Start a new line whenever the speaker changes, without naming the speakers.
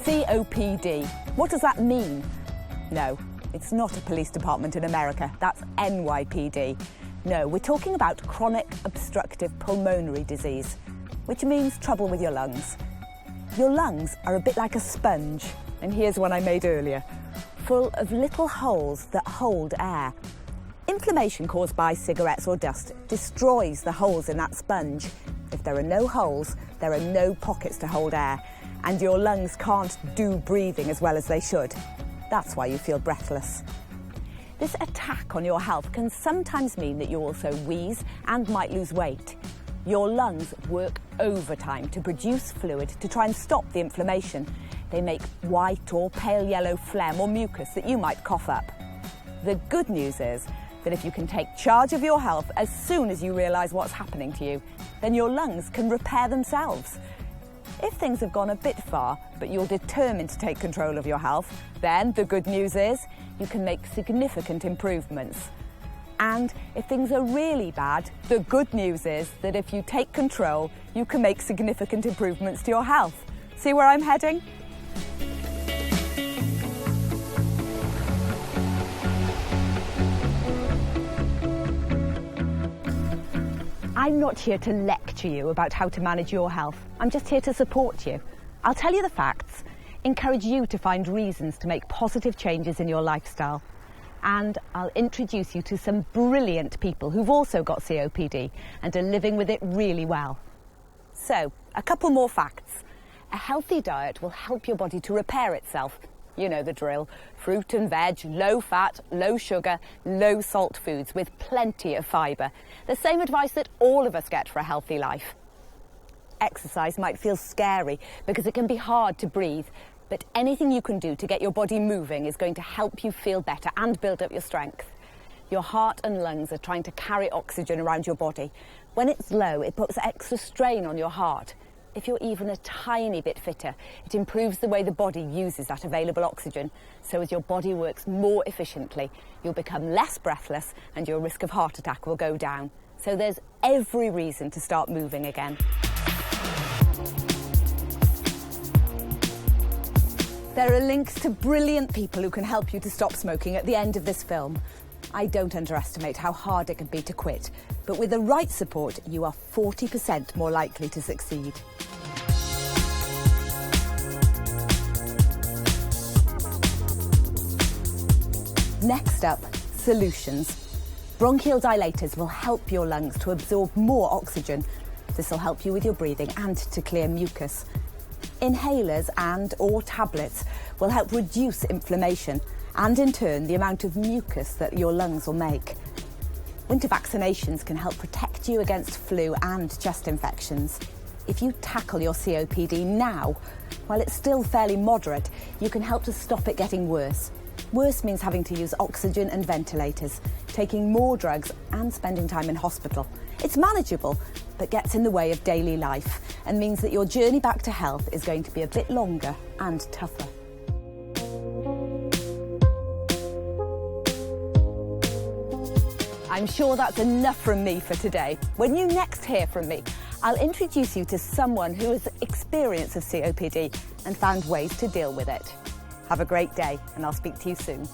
COPD. What does that mean? No, it's not a police department in America. That's NYPD. No, we're talking about chronic obstructive pulmonary disease, which means trouble with your lungs. Your lungs are a bit like a sponge, and here's one I made earlier, full of little holes that hold air. Inflammation caused by cigarettes or dust destroys the holes in that sponge. If there are no holes, there are no pockets to hold air, and your lungs can't do breathing as well as they should. That's why you feel breathless. This attack on your health can sometimes mean that you also wheeze and might lose weight. Your lungs work overtime to produce fluid to try and stop the inflammation. They make white or pale yellow phlegm or mucus that you might cough up. The good news is that if you can take charge of your health as soon as you realise what's happening to you, then your lungs can repair themselves. If things have gone a bit far, but you're determined to take control of your health, then the good news is you can make significant improvements. And if things are really bad, the good news is that if you take control, you can make significant improvements to your health. See where I'm heading? I'm not here to lecture you about how to manage your health. I'm just here to support you. I'll tell you the facts, encourage you to find reasons to make positive changes in your lifestyle. And I'll introduce you to some brilliant people who've also got COPD and are living with it really well. So, a couple more facts. A healthy diet will help your body to repair itself. You know the drill. Fruit and veg, low fat, low sugar, low salt foods with plenty of fibre. The same advice that all of us get for a healthy life. Exercise might feel scary because it can be hard to breathe, but anything you can do to get your body moving is going to help you feel better and build up your strength. Your heart and lungs are trying to carry oxygen around your body. When it's low, it puts extra strain on your heart. If you're even a tiny bit fitter, it improves the way the body uses that available oxygen. So as your body works more efficiently, you'll become less breathless and your risk of heart attack will go down. So there's every reason to start moving again. There are links to brilliant people who can help you to stop smoking at the end of this film. I don't underestimate how hard it can be to quit, but with the right support, you are 40% more likely to succeed. Next up, solutions. Bronchial dilators will help your lungs to absorb more oxygen. This will help you with your breathing and to clear mucus. Inhalers and/or tablets will help reduce inflammation and in turn the amount of mucus that your lungs will make. Winter vaccinations can help protect you against flu and chest infections. If you tackle your COPD now, while it's still fairly moderate, you can help to stop it getting worse. Worse means having to use oxygen and ventilators, taking more drugs and spending time in hospital. It's manageable, but gets in the way of daily life and means that your journey back to health is going to be a bit longer and tougher. I'm sure that's enough from me for today. When you next hear from me, I'll introduce you to someone who has experience of COPD and found ways to deal with it. Have a great day, and I'll speak to you soon.